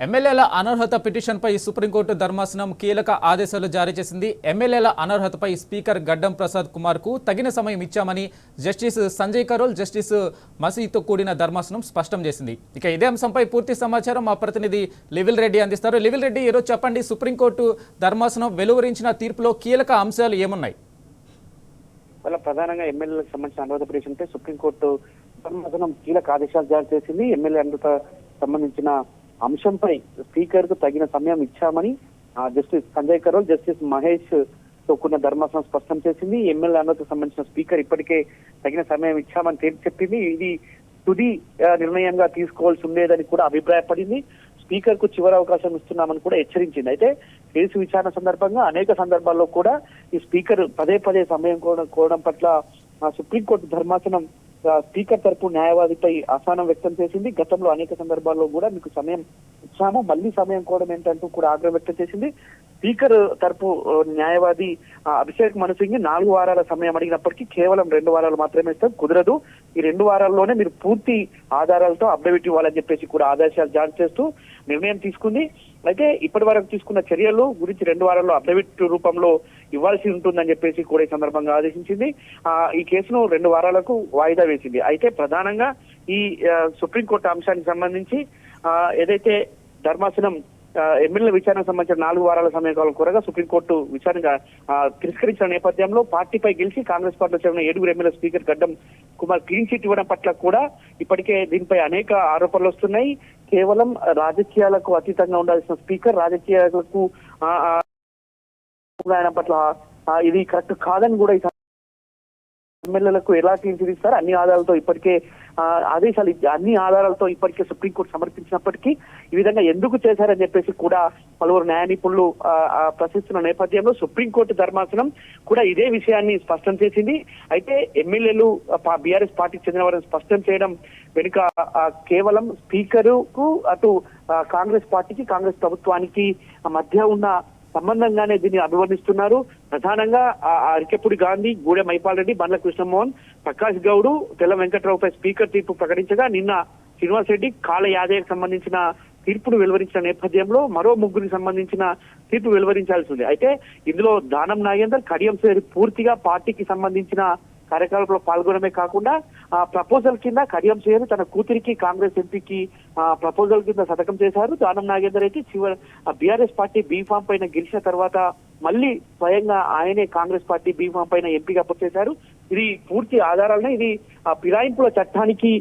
ఎమ్మెల్యేల అనర్హత పిటిషన్పై సుప్రీంకోర్టు ధర్మాసనం కీలక ఆదేశాలు జారీ చేసింది. ఎమ్మెల్యేల అనర్హతపై స్పీకర్ గడ్డం ప్రసాద్ కుమార్కు తగిన సమయం ఇచ్చామని జస్టిస్ సంజయ్ కరోల్, జస్టిస్ మసీతో కూడిన ధర్మాసనం స్పష్టం చేసింది. ఇక ఇదే అంశంపై పూర్తి సమాచారం మా ప్రతినిధి లివిల్ రెడ్డి అందిస్తారు. లివిల్ రెడ్డి, ఈరోజు చెప్పండి, సుప్రీంకోర్టు ధర్మాసనం వెలువరించిన తీర్పులో కీలక అంశాలు ఏమున్నాయి? ప్రధానంగా ఎమ్మెల్యేలకు సంబంధించిన అనర్హత పిటిషన్పై సుప్రీంకోర్టు ధర్మాసనం కీలక ఆదేశాలు జారీ చేసింది. ఎమ్మెల్యే అనర్హత సంబంధించిన అంశంపై స్పీకర్ కు తగిన సమయం ఇచ్చామని జస్టిస్ సంజయ్ కరోల్, జస్టిస్ మహేష్ తో కూడిన ధర్మాసనం స్పష్టం చేసింది. ఎమ్మెల్యే అనర్హతకు సంబంధించిన స్పీకర్ ఇప్పటికే తగిన సమయం ఇచ్చామని తేల్చి చెప్పింది. ఇది తుది నిర్ణయంగా తీసుకోవాల్సి ఉండేదని కూడా అభిప్రాయపడింది. స్పీకర్ కు చివరి అవకాశం ఇస్తున్నామని కూడా హెచ్చరించింది. అయితే కేసు విచారణ సందర్భంగా అనేక సందర్భాల్లో కూడా ఈ స్పీకర్ పదే పదే సమయం కోరడం పట్ల సుప్రీంకోర్టు ధర్మాసనం స్పీకర్ తరపు న్యాయవాదిపై అసహనం వ్యక్తం చేసింది. గతంలో అనేక సందర్భాల్లో కూడా మీకు సమయం ఇచ్చాము, మళ్ళీ సమయం కోవడం ఏంటంటూ కూడా ఆగ్రహం వ్యక్తం చేసింది. స్పీకర్ తరపు న్యాయవాది అభిషేక్ మను సింగ్ 4 వారాల సమయం అడిగినప్పటికీ కేవలం 2 వారాలు మాత్రమే ఇస్తాం, కుదరదు, ఈ 2 వారాల్లోనే మీరు పూర్తి ఆధారాలతో అఫిడవిట్ ఇవ్వాలని చెప్పేసి కూడా ఆదేశాలు జారీ చేస్తూ నిర్ణయం తీసుకుంది. అయితే ఇప్పటి వరకు తీసుకున్న చర్యలు గురించి 2 వారాల్లో అఫిడవిట్ రూపంలో ఇవ్వాల్సి ఉంటుందని చెప్పేసి కూడా ఈ సందర్భంగా ఆదేశించింది. ఈ కేసును 2 వారాలకు వాయిదా వేసింది. అయితే ప్రధానంగా ఈ సుప్రీంకోర్టు అంశానికి సంబంధించి ఏదైతే ధర్మాసనం ఎమ్మెల్యే విచారణకు సంబంధించిన 4 వారాల సమయకాలం కోరగా సుప్రీంకోర్టు విచారణ తిరస్కరించిన నేపథ్యంలో పార్టీపై గెలిచి కాంగ్రెస్ పార్టీలో చేరిన 7 ఎమ్మెల్యే స్పీకర్ గడ్డం కుమార్ క్లీన్ చిట్ ఇవ్వడం పట్ల కూడా ఇప్పటికే దీనిపై అనేక ఆరోపణలు వస్తున్నాయి. కేవలం రాజకీయాలకు అతీతంగా ఉండాల్సిన స్పీకర్ రాజకీయాలకు పట్ల ఇది కరెక్ట్ కాదని కూడా ఎమ్మెల్యేలకు ఎలా క్లీన్ చిట్ ఇస్తారు, అన్ని ఆధారాలతో ఇప్పటికే ఆదేశాలు అన్ని ఆధారాలతో ఇప్పటికే సుప్రీంకోర్టు సమర్పించినప్పటికీ ఈ విధంగా ఎందుకు చేశారని చెప్పేసి కూడా పలువురు న్యాయ నిపుణులు ప్రశ్నిస్తున్న నేపథ్యంలో సుప్రీంకోర్టు ధర్మాసనం కూడా ఇదే విషయాన్ని స్పష్టం చేసింది. అయితే ఎమ్మెల్యేలు బీఆర్ఎస్ పార్టీకి చెందిన వారిని స్పష్టం చేయడం వెనుక కేవలం స్పీకరుకు అటు కాంగ్రెస్ పార్టీకి కాంగ్రెస్ ప్రభుత్వానికి మధ్య ఉన్న సంబంధంగానే దీన్ని అభివర్ణిస్తున్నారు. ప్రధానంగా అరికెప్పుడు గాంధీ, గూడెం మైపాల్ రెడ్డి, బండ్ల కృష్ణమోహన్, ప్రకాష్ గౌడ్, తెల్ల వెంకట్రావుపై స్పీకర్ తీర్పు ప్రకటించగా నిన్న శ్రీనివాస్ రెడ్డి, కాళ యాదయ్యకు సంబంధించిన తీర్పును వెలువరించిన నేపథ్యంలో మరో 3కి సంబంధించిన తీర్పు వెలువరించాల్సి ఉంది. అయితే ఇందులో దానం నాగేందర్, కడియం శ్రీ పూర్తిగా పార్టీకి సంబంధించిన కార్యకలాపాల్లో పాల్గొనడమే కాకుండా ప్రపోజల్ కింద కడియం శ్రీ తన కూతురికి కాంగ్రెస్ ఎంపీకి ప్రపోజల్ కింద సంతకం చేశారు. దానం నాగేందర్ అయితే బీఆర్ఎస్ పార్టీ బీఫామ్ పైన గెలిచిన తర్వాత మళ్ళీ స్వయంగా ఆయనే కాంగ్రెస్ పార్టీ బీఫామ్ పైన ఎంపీగా చేశారు. ఇది పూర్తి ఆధారాలనే ఇది ఫిరాయింపుల చట్టానికి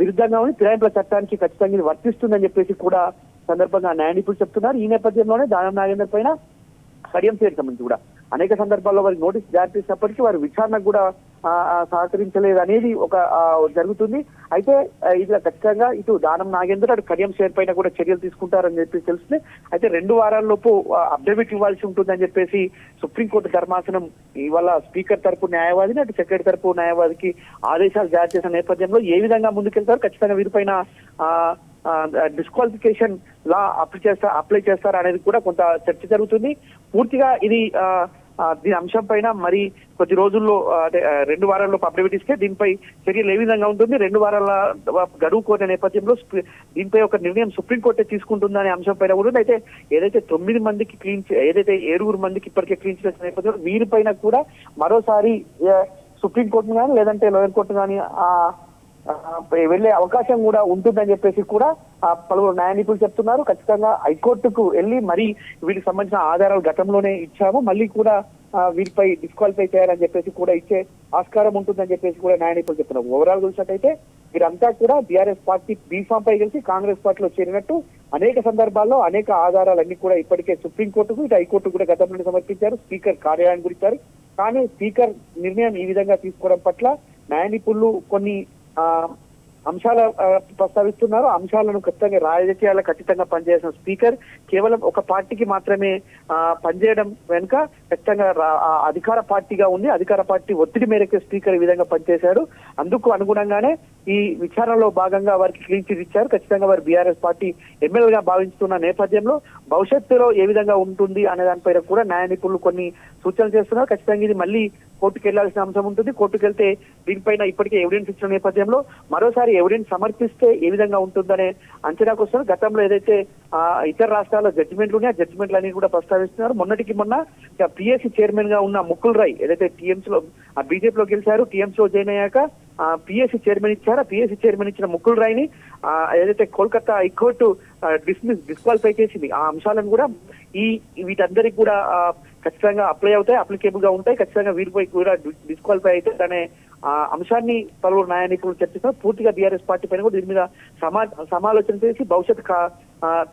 విరుద్ధంగా ఉంది, ఫిరాయింపుల చట్టానికి ఖచ్చితంగా ఇది వర్తిస్తుందని చెప్పేసి కూడా సందర్భంగా న్యాయ నిపుణులు చెప్తున్నారు. ఈ నేపథ్యంలోనే దానం నాగేందర్ పైన కడియం శ్రీ సంబంధించి కూడా అనేక సందర్భాల్లో వారికి నోటీస్ జారీ చేసినప్పటికీ వారి విచారణకు కూడా సహకరించలేదు అనేది ఒక జరుగుతుంది. అయితే ఇది ఖచ్చితంగా ఇటు దానం నాగేందర్ అటు కడియం శ్రీ పైన కూడా చర్యలు తీసుకుంటారని చెప్పి తెలుస్తుంది. అయితే 2 వారాల్లోపు అఫిడవిట్ ఇవ్వాల్సి ఉంటుందని చెప్పేసి సుప్రీంకోర్టు ధర్మాసనం ఇవాళ స్పీకర్ తరపు న్యాయవాదిని అటు సెక్రటరీ తరపు న్యాయవాదికి ఆదేశాలు జారీ చేసిన నేపథ్యంలో ఏ విధంగా ముందుకెళ్తారు, ఖచ్చితంగా వీరిపైన డిస్క్వాలిఫికేషన్ లా అప్లై చేస్తారు అనేది కూడా కొంత చర్చ జరుగుతుంది. పూర్తిగా ఇది దీని అంశం పైన మరి కొద్ది రోజుల్లో అంటే 2 వారాల్లో అఫిడవిట్ ఇస్తే దీనిపై చర్యలు ఏ విధంగా ఉంటుంది, 2 వారాల గడువు కోరిన నేపథ్యంలో దీనిపై ఒక నిర్ణయం సుప్రీంకోర్టే తీసుకుంటుందనే అంశం పైన కూడా అయితే ఏదైతే 9 మందికి ఏదైతే 7 మందికి ఇప్పటికే క్లీన్ చేసిన నేపథ్యంలో వీరిపైన కూడా మరోసారి సుప్రీంకోర్టును కానీ లేదంటే లోయర్ కోర్టు కానీ వెళ్లే అవకాశం కూడా ఉంటుందని చెప్పేసి కూడా పలువురు న్యాయ నిపుణులు చెప్తున్నారు. ఖచ్చితంగా హైకోర్టుకు వెళ్లి మరి వీటికి సంబంధించిన ఆధారాలు గతంలోనే ఇచ్చాము, మళ్ళీ కూడా వీటిపై డిస్క్వాలిఫై చేయాలని చెప్పేసి కూడా ఇచ్చే ఆస్కారం ఉంటుందని చెప్పేసి కూడా న్యాయ నిపుణులు చెప్తున్నారు. ఓవరాల్ చూసినట్టయితే వీరంతా కూడా బీఆర్ఎస్ పార్టీ బీఫామ్ పై కలిసి కాంగ్రెస్ పార్టీలో చేరినట్టు అనేక సందర్భాల్లో అనేక ఆధారాలన్నీ కూడా ఇప్పటికే సుప్రీంకోర్టుకు ఇటు హైకోర్టు కూడా గతంలో సమర్పించారు, స్పీకర్ కార్యాలయాన్ని గురించారు. కానీ స్పీకర్ నిర్ణయం ఈ విధంగా తీసుకోవడం పట్ల న్యాయ నిపుణులు కొన్ని అంశాల ప్రస్తావిస్తున్నారు. అంశాలను ఖచ్చితంగా రాజకీయాలకు ఖచ్చితంగా పనిచేసిన స్పీకర్ కేవలం ఒక పార్టీకి మాత్రమే పనిచేయడం వెనుక ఖచ్చితంగా అధికార పార్టీగా ఉంది, అధికార పార్టీ ఒత్తిడి మేరకు స్పీకర్ ఈ విధంగా పనిచేశాడు. అందుకు అనుగుణంగానే ఈ విచారణలో భాగంగా వారికి క్లీన్ చిట్ ఇచ్చారు. ఖచ్చితంగా వారు బీఆర్ఎస్ పార్టీ ఎమ్మెల్యేగా భావిస్తున్న నేపథ్యంలో భవిష్యత్తులో ఏ విధంగా ఉంటుంది అనే దానిపైన కూడా న్యాయ నిపుణులు కొన్ని సూచనలు చేస్తున్నారు. ఖచ్చితంగా ఇది మళ్ళీ కోర్టుకు వెళ్లాల్సిన అంశం ఉంటుంది. కోర్టుకు వెళ్తే దీనిపైన ఇప్పటికే ఎవిడెన్స్ ఇచ్చిన నేపథ్యంలో మరోసారి ఎవిడెన్స్ సమర్పిస్తే ఏ విధంగా ఉంటుందనే అంచనాకు వస్తారు. గతంలో ఏదైతే ఇతర రాష్ట్రాల్లో జడ్జిమెంట్లు ఉన్నాయో ఆ జడ్జిమెంట్లు అన్ని కూడా ప్రస్తావిస్తున్నారు. మొన్నటికి మొన్న పిఎస్సి చైర్మన్ గా ఉన్న ముకుల్ రాయ్ ఏదైతే టీఎంసీలో బీజేపీలో గెలిచారు, టీఎంసీలో జాయిన్ అయ్యాక పిఎస్సి చైర్మన్ ఇచ్చారు. పిఎస్సి చైర్మన్ ఇచ్చిన ముకుల్ రాయ్ని ఏదైతే కోల్కతా హైకోర్టు డిస్క్వాలిఫై చేసింది. ఆ అంశాలను కూడా వీటందరికి కూడా ఖచ్చితంగా అప్లికేబుల్ గా ఉంటాయి. ఖచ్చితంగా వీరిపై కూడా డిస్క్వాలిఫై అయితే అనే అంశాన్ని పలువురు న్యాయ నిపుణులు చర్చిస్తున్నారు. పూర్తిగా బీఆర్ఎస్ పార్టీ పైన కూడా దీని మీద సమాలోచన చేసి భవిష్యత్తు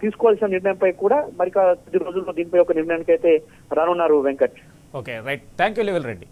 తీసుకోవాల్సిన నిర్ణయంపై కూడా మరి కొద్ది రోజుల్లో దీనిపై ఒక నిర్ణయానికి అయితే రానున్నారు Venkat. Okay right, thank you లెవెల్ రెడ్డి.